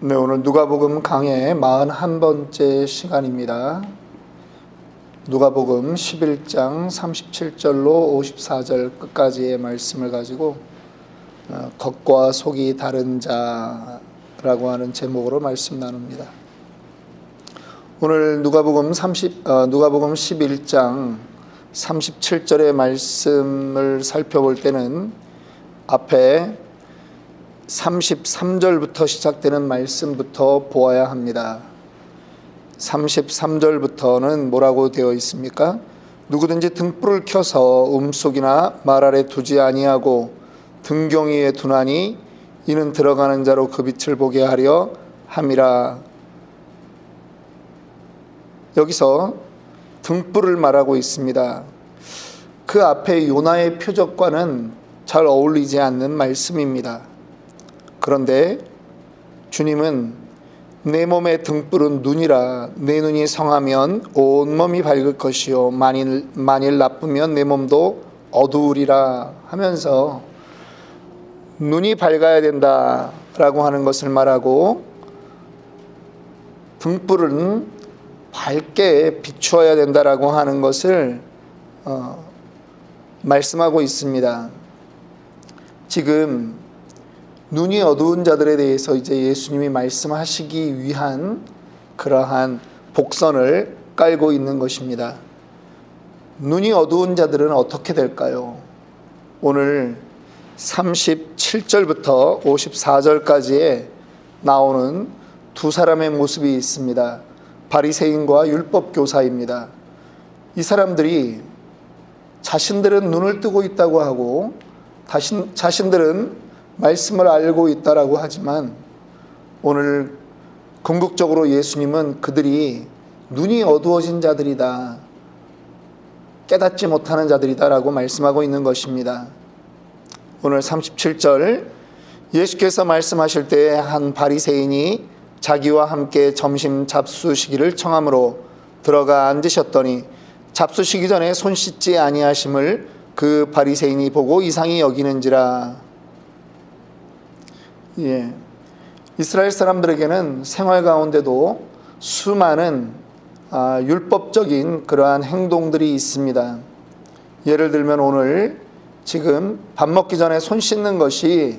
네, 오늘 누가복음 강해 41번째 시간입니다. 누가복음 11장 37절로 54절 끝까지의 말씀을 가지고 겉과 속이 다른 자라고 하는 제목으로 말씀 나눕니다. 오늘 누가복음 11장 37절의 말씀을 살펴볼 때는 앞에 33절부터 시작되는 말씀부터 보아야 합니다. 33절부터는 뭐라고 되어 있습니까? 누구든지 등불을 켜서 음속이나 말 아래 두지 아니하고 등경위에 두나니 이는 들어가는 자로 그 빛을 보게 하려 함이라. 여기서 등불을 말하고 있습니다. 그 앞에 요나의 표적과는 잘 어울리지 않는 말씀입니다. 그런데 주님은 내 몸의 등불은 눈이라 내 눈이 성하면 온몸이 밝을 것이요 만일 나쁘면 내 몸도 어두우리라 하면서 눈이 밝아야 된다라고 하는 것을 말하고 등불은 밝게 비추어야 된다라고 하는 것을 말씀하고 있습니다. 지금 눈이 어두운 자들에 대해서 이제 예수님이 말씀하시기 위한 그러한 복선을 깔고 있는 것입니다. 눈이 어두운 자들은 어떻게 될까요? 오늘 37절부터 54절까지에 나오는 두 사람의 모습이 있습니다. 바리새인과 율법교사입니다. 이 사람들이 자신들은 눈을 뜨고 있다고 하고 자신들은 말씀을 알고 있다라고 하지만 오늘 궁극적으로 예수님은 그들이 눈이 어두워진 자들이다, 깨닫지 못하는 자들이다라고 말씀하고 있는 것입니다. 오늘 37절 예수께서 말씀하실 때 한 바리새인이 자기와 함께 점심 잡수시기를 청함으로 들어가 앉으셨더니 잡수시기 전에 손 씻지 아니하심을 그 바리새인이 보고 이상히 여기는지라. 이스라엘 사람들에게는 생활 가운데도 수많은 율법적인 그러한 행동들이 있습니다. 예를 들면 오늘 지금 밥 먹기 전에 손 씻는 것이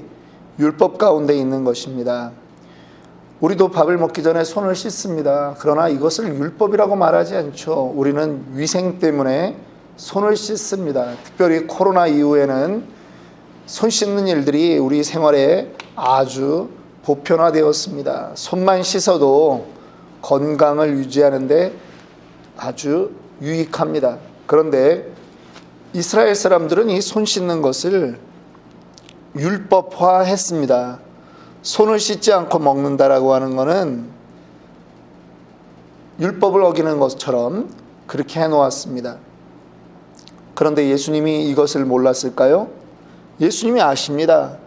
율법 가운데 있는 것입니다. 우리도 밥을 먹기 전에 손을 씻습니다. 그러나 이것을 율법이라고 말하지 않죠. 우리는 위생 때문에 손을 씻습니다. 특별히 코로나 이후에는 손 씻는 일들이 우리 생활에 아주 보편화되었습니다. 손만 씻어도 건강을 유지하는데 아주 유익합니다. 그런데 이스라엘 사람들은 이 손 씻는 것을 율법화했습니다. 손을 씻지 않고 먹는다라고 하는 것은 율법을 어기는 것처럼 그렇게 해놓았습니다. 그런데 예수님이 이것을 몰랐을까요? 예수님이 아십니다.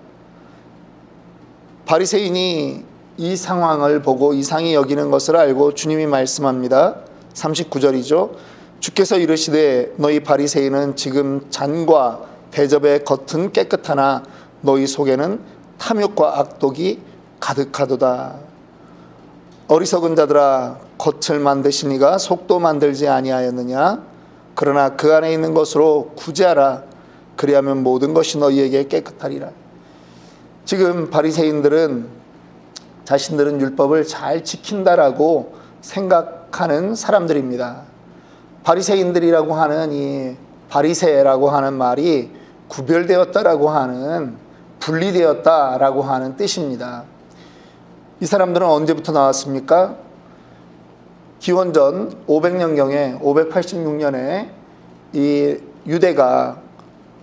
바리새인이 이 상황을 보고 이상히 여기는 것을 알고 주님이 말씀합니다. 39절이죠. 주께서 이르시되 너희 바리새인은 지금 잔과 대접의 겉은 깨끗하나 너희 속에는 탐욕과 악독이 가득하도다. 어리석은 자들아, 겉을 만드시니가 속도 만들지 아니하였느냐? 그러나 그 안에 있는 것으로 구제하라. 그리하면 모든 것이 너희에게 깨끗하리라. 지금 바리새인들은 자신들은 율법을 잘 지킨다라고 생각하는 사람들입니다. 바리새인들이라고 하는 이 바리새라고 하는 말이 구별되었다라고 하는, 분리되었다라고 하는 뜻입니다. 이 사람들은 언제부터 나왔습니까? 기원전 500년경에 586년에 이 유대가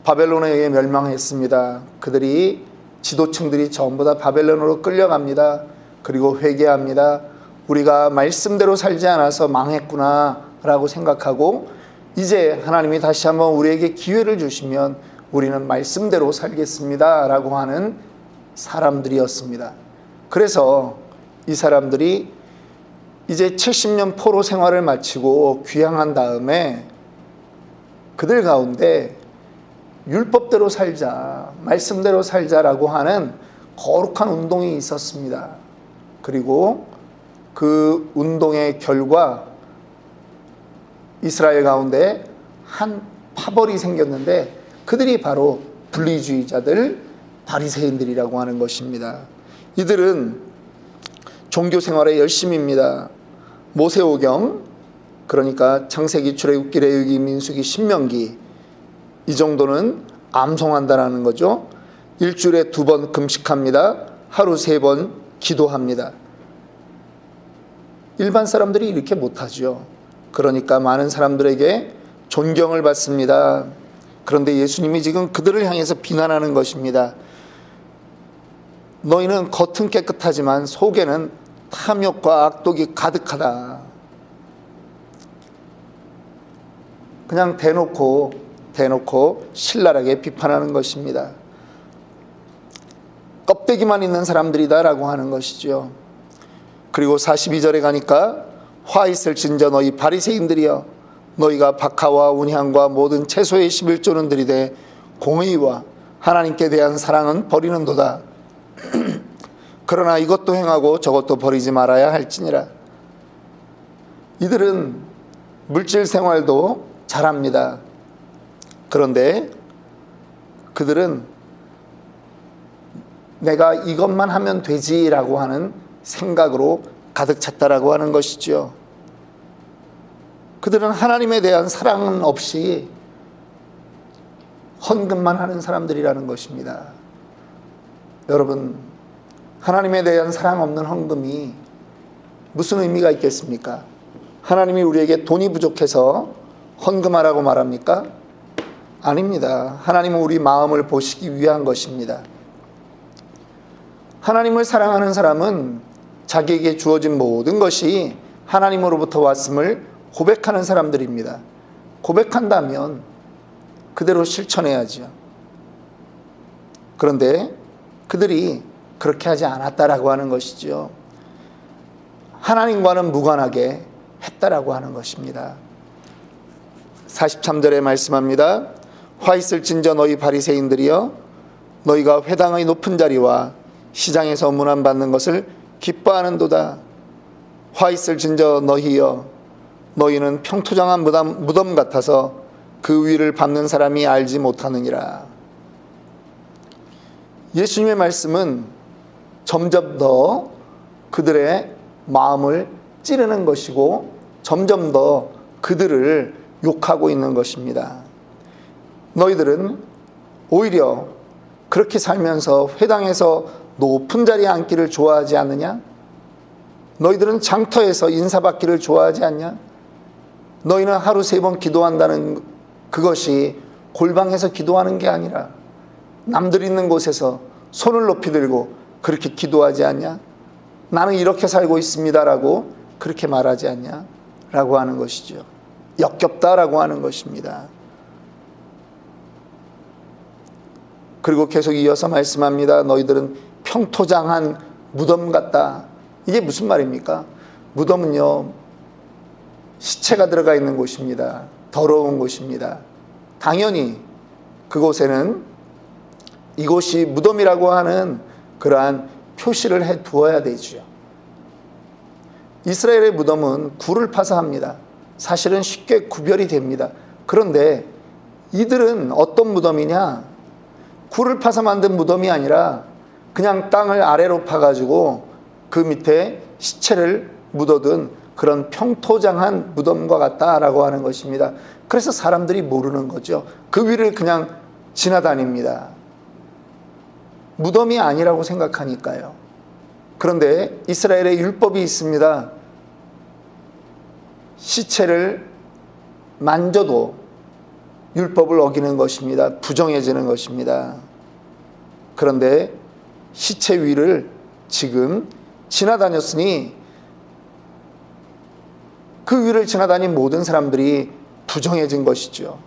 바벨론에 의해 멸망했습니다. 그들이 지도층들이 전부 다 바벨론으로 끌려갑니다. 그리고 회개합니다. 우리가 말씀대로 살지 않아서 망했구나 라고 생각하고 이제 하나님이 다시 한번 우리에게 기회를 주시면 우리는 말씀대로 살겠습니다 라고 하는 사람들이었습니다. 그래서 이 사람들이 이제 70년 포로 생활을 마치고 귀향한 다음에 그들 가운데 율법대로 살자, 말씀대로 살자라고 하는 거룩한 운동이 있었습니다. 그리고 그 운동의 결과 이스라엘 가운데 한 파벌이 생겼는데 그들이 바로 분리주의자들, 바리새인들이라고 하는 것입니다. 이들은 종교 생활에 열심입니다. 모세오경, 그러니까 창세기, 출애굽기, 레위기, 민수기, 신명기, 이 정도는 암송한다라는 거죠. 일주일에 2번 금식합니다. 하루 3번 기도합니다. 일반 사람들이 이렇게 못하죠. 그러니까 많은 사람들에게 존경을 받습니다. 그런데 예수님이 지금 그들을 향해서 비난하는 것입니다. 너희는 겉은 깨끗하지만 속에는 탐욕과 악독이 가득하다. 그냥 대놓고 신랄하게 비판하는 것입니다. 껍데기만 있는 사람들이다라고 하는 것이죠. 그리고 42절에 가니까 화 있을진저 너희 바리새인들이여, 너희가 박하와 운향과 모든 채소의 11조는 들이되 공의와 하나님께 대한 사랑은 버리는도다. 그러나 이것도 행하고 저것도 버리지 말아야 할지니라. 이들은 물질 생활도 잘합니다. 그런데 그들은 내가 이것만 하면 되지라고 하는 생각으로 가득 찼다라고 하는 것이죠. 그들은 하나님에 대한 사랑은 없이 헌금만 하는 사람들이라는 것입니다. 여러분, 하나님에 대한 사랑 없는 헌금이 무슨 의미가 있겠습니까? 하나님이 우리에게 돈이 부족해서 헌금하라고 말합니까? 아닙니다. 하나님은 우리 마음을 보시기 위한 것입니다. 하나님을 사랑하는 사람은 자기에게 주어진 모든 것이 하나님으로부터 왔음을 고백하는 사람들입니다. 고백한다면 그대로 실천해야죠. 그런데 그들이 그렇게 하지 않았다라고 하는 것이죠. 하나님과는 무관하게 했다라고 하는 것입니다. 43절에 말씀합니다. 화 있을진저 너희 바리새인들이여, 너희가 회당의 높은 자리와 시장에서 문안받는 것을 기뻐하는도다. 화 있을진저 너희여, 너희는 평토장한 무덤 같아서 그 위를 밟는 사람이 알지 못하느니라. 예수님의 말씀은 점점 더 그들의 마음을 찌르는 것이고 점점 더 그들을 욕하고 있는 것입니다. 너희들은 오히려 그렇게 살면서 회당에서 높은 자리에 앉기를 좋아하지 않느냐? 너희들은 장터에서 인사받기를 좋아하지 않냐? 너희는 하루 3번 기도한다는 그것이 골방에서 기도하는 게 아니라 남들 있는 곳에서 손을 높이 들고 그렇게 기도하지 않냐? 나는 이렇게 살고 있습니다라고 그렇게 말하지 않냐? 라고 하는 것이죠. 역겹다라고 하는 것입니다. 그리고 계속 이어서 말씀합니다. 너희들은 평토장한 무덤 같다. 이게 무슨 말입니까? 무덤은요, 시체가 들어가 있는 곳입니다. 더러운 곳입니다. 당연히 그곳에는 이곳이 무덤이라고 하는 그러한 표시를 해 두어야 되죠. 이스라엘의 무덤은 굴을 파서 합니다. 사실은 쉽게 구별이 됩니다. 그런데 이들은 어떤 무덤이냐? 굴을 파서 만든 무덤이 아니라 그냥 땅을 아래로 파가지고 그 밑에 시체를 묻어둔 그런 평토장한 무덤과 같다라고 하는 것입니다. 그래서 사람들이 모르는 거죠. 그 위를 그냥 지나다닙니다. 무덤이 아니라고 생각하니까요. 그런데 이스라엘의 율법이 있습니다. 시체를 만져도 율법을 어기는 것입니다. 부정해지는 것입니다. 그런데 시체 위를 지금 지나다녔으니 그 위를 지나다닌 모든 사람들이 부정해진 것이죠.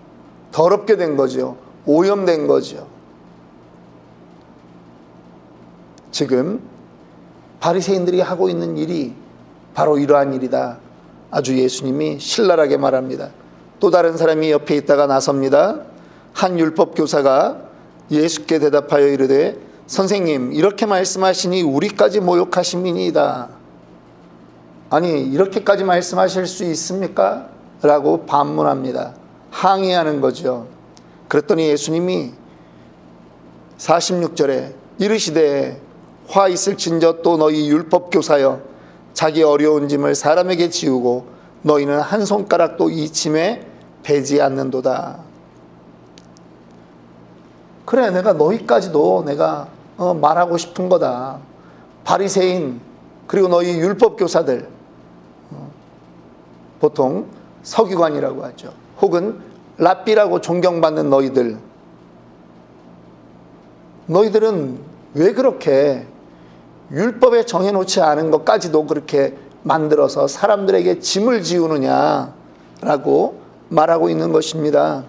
더럽게 된 거죠. 오염된 거죠. 지금 바리새인들이 하고 있는 일이 바로 이러한 일이다. 아주 예수님이 신랄하게 말합니다. 또 다른 사람이 옆에 있다가 나섭니다. 한 율법 교사가 예수께 대답하여 이르되 선생님, 이렇게 말씀하시니 우리까지 모욕하심이니이다. 아니, 이렇게까지 말씀하실 수 있습니까? 라고 반문합니다. 항의하는 거죠. 그랬더니 예수님이 46절에 이르시되 화 있을진저 또 너희 율법교사여, 자기 어려운 짐을 사람에게 지우고 너희는 한 손가락도 이 짐에 배지 않는도다. 그래, 내가 너희까지도 내가 말하고 싶은 거다. 바리새인, 그리고 너희 율법교사들, 보통 서기관이라고 하죠. 혹은 랍비라고 존경받는 너희들은 왜 그렇게 율법에 정해놓지 않은 것까지도 그렇게 만들어서 사람들에게 짐을 지우느냐라고 말하고 있는 것입니다.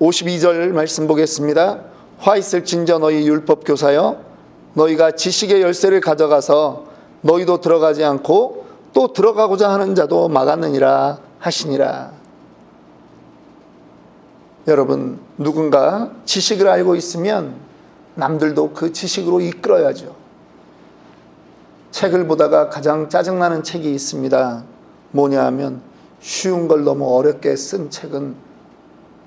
52절 말씀 보겠습니다. 화 있을진저 너희 율법교사여, 너희가 지식의 열쇠를 가져가서 너희도 들어가지 않고 또 들어가고자 하는 자도 막았느니라 하시니라. 여러분, 누군가 지식을 알고 있으면 남들도 그 지식으로 이끌어야죠. 책을 보다가 가장 짜증나는 책이 있습니다. 뭐냐 하면 쉬운 걸 너무 어렵게 쓴 책은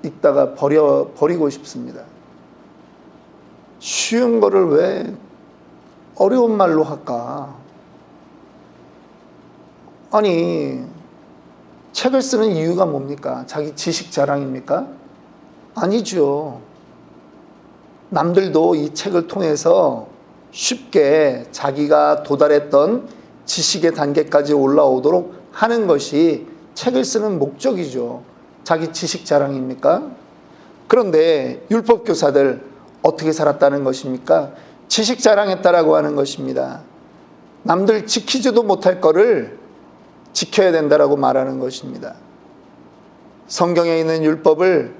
읽다가 버리고 싶습니다. 쉬운 거를 왜 어려운 말로 할까? 아니, 책을 쓰는 이유가 뭡니까? 자기 지식 자랑입니까? 아니죠. 남들도 이 책을 통해서 쉽게 자기가 도달했던 지식의 단계까지 올라오도록 하는 것이 책을 쓰는 목적이죠. 자기 지식 자랑입니까? 그런데 율법교사들 어떻게 살았다는 것입니까? 지식 자랑했다라고 하는 것입니다. 남들 지키지도 못할 거를 지켜야 된다라고 말하는 것입니다. 성경에 있는 율법을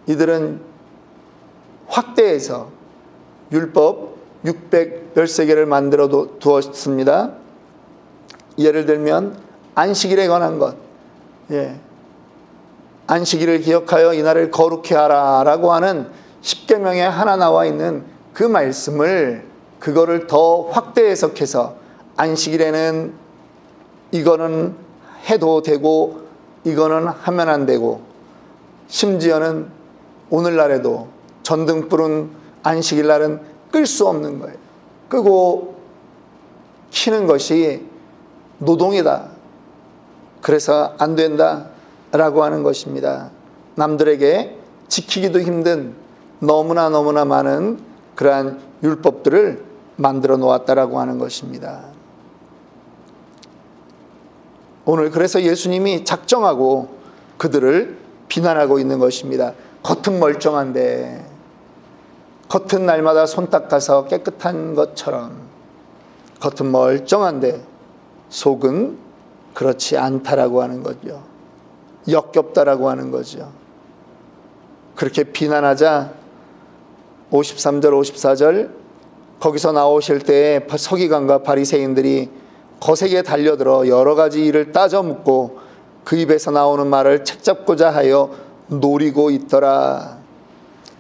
이들은 확대해서 율법 613개를 만들어 두었습니다. 예를 들면 안식일에 관한 것, 안식일을 기억하여 이날을 거룩히 하라 라고 하는 10계명에 하나 나와 있는 그 말씀을, 그거를 더 확대 해석해서 안식일에는 이거는 해도 되고 이거는 하면 안 되고, 심지어는 오늘날에도 전등불은 안식일날은 끌 수 없는 거예요. 끄고 켜는 것이 노동이다. 그래서 안 된다 라고 하는 것입니다. 남들에게 지키기도 힘든 너무나 많은 그러한 율법들을 만들어 놓았다라고 하는 것입니다. 오늘 그래서 예수님이 작정하고 그들을 비난하고 있는 것입니다. 겉은 멀쩡한데, 겉은 날마다 손 닦아서 깨끗한 것처럼, 겉은 멀쩡한데 속은 그렇지 않다라고 하는 거죠. 역겹다라고 하는 거죠. 그렇게 비난하자 53절 54절 거기서 나오실 때에 서기관과 바리새인들이 거세게 달려들어 여러 가지 일을 따져 묻고 그 입에서 나오는 말을 책잡고자 하여 노리고 있더라.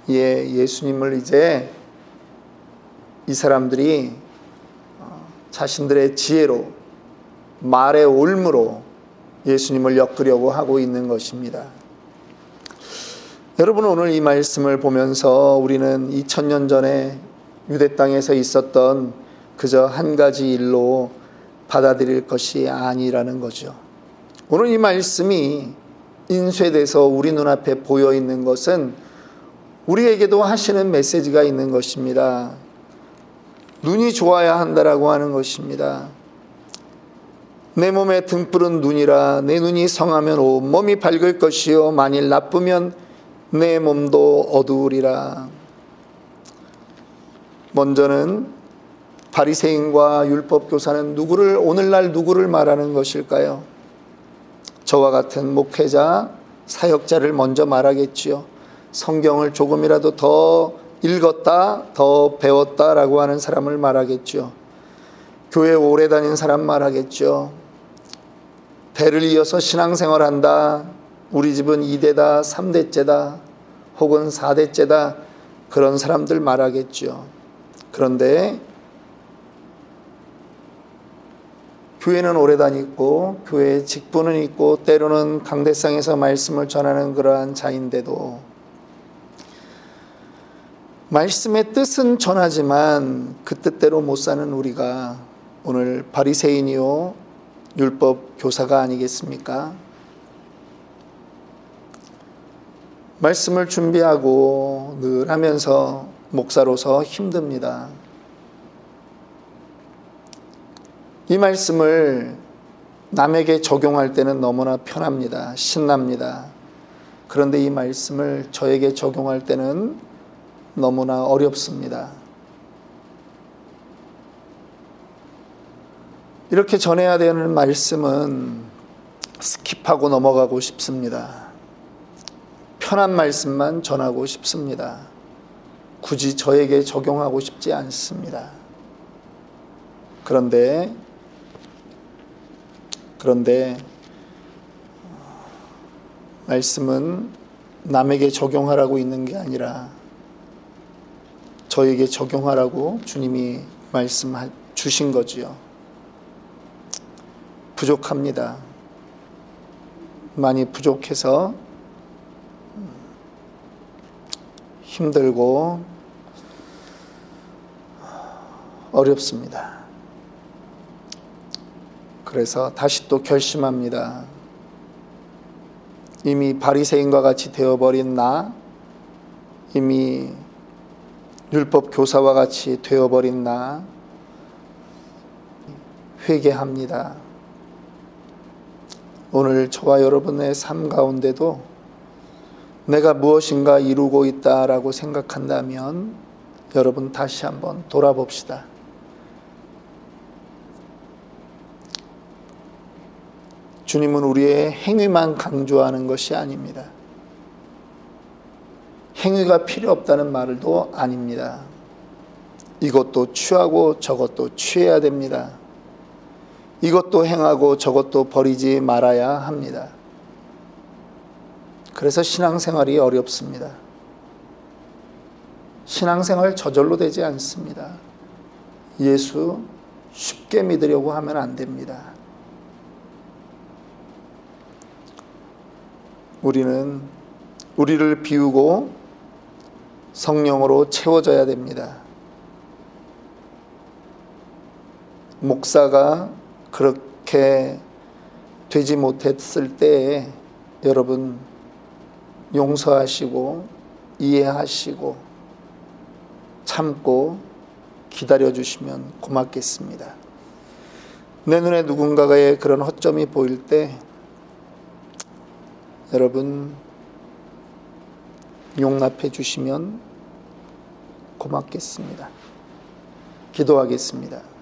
예수님을 이제 이 사람들이 자신들의 지혜로, 말의 올무로 예수님을 엮으려고 하고 있는 것입니다. 여러분, 오늘 이 말씀을 보면서 우리는 2000년 전에 유대 땅에서 있었던 그저 한 가지 일로 받아들일 것이 아니라는 거죠. 오늘 이 말씀이 인쇄돼서 우리 눈앞에 보여 있는 것은 우리에게도 하시는 메시지가 있는 것입니다. 눈이 좋아야 한다라고 하는 것입니다. 내 몸의 등불은 눈이라. 내 눈이 성하면 온몸이 밝을 것이요 만일 나쁘면 내 몸도 어두우리라. 먼저는 바리새인과 율법교사는 오늘날 누구를 말하는 것일까요? 저와 같은 목회자, 사역자를 먼저 말하겠지요. 성경을 조금이라도 더 읽었다, 더 배웠다라고 하는 사람을 말하겠죠. 교회 오래 다닌 사람 말하겠죠. 대를 이어서 신앙생활한다. 우리 집은 2대다, 3대째다, 혹은 4대째다. 그런 사람들 말하겠죠. 그런데 교회는 오래 다니고 교회에 직분은 있고 때로는 강대상에서 말씀을 전하는 그러한 자인데도 말씀의 뜻은 전하지만 그 뜻대로 못 사는 우리가 오늘 바리새인이요 율법 교사가 아니겠습니까? 말씀을 준비하고 늘 하면서 목사로서 힘듭니다. 이 말씀을 남에게 적용할 때는 너무나 편합니다. 신납니다. 그런데 이 말씀을 저에게 적용할 때는 너무나 어렵습니다. 이렇게 전해야 되는 말씀은 스킵하고 넘어가고 싶습니다. 편한 말씀만 전하고 싶습니다. 굳이 저에게 적용하고 싶지 않습니다. 그런데 말씀은 남에게 적용하라고 있는 게 아니라 저에게 적용하라고 주님이 말씀 주신 거지요. 부족합니다. 많이 부족해서 힘들고 어렵습니다. 그래서 다시 또 결심합니다. 이미 바리새인과 같이 되어버린 나, 이미 율법 교사와 같이 되어버린 나, 회개합니다. 오늘 저와 여러분의 삶 가운데도 내가 무엇인가 이루고 있다라고 생각한다면 여러분 다시 한번 돌아봅시다. 주님은 우리의 행위만 강조하는 것이 아닙니다. 행위가 필요 없다는 말도 아닙니다. 이것도 취하고 저것도 취해야 됩니다. 이것도 행하고 저것도 버리지 말아야 합니다. 그래서 신앙생활이 어렵습니다. 신앙생활 저절로 되지 않습니다. 예수 쉽게 믿으려고 하면 안 됩니다. 우리는 우리를 비우고 성령으로 채워져야 됩니다. 목사가 그렇게 되지 못했을 때에 여러분 용서하시고 이해하시고 참고 기다려주시면 고맙겠습니다. 내 눈에 누군가의 그런 허점이 보일 때 여러분 용납해 주시면 고맙겠습니다. 기도하겠습니다.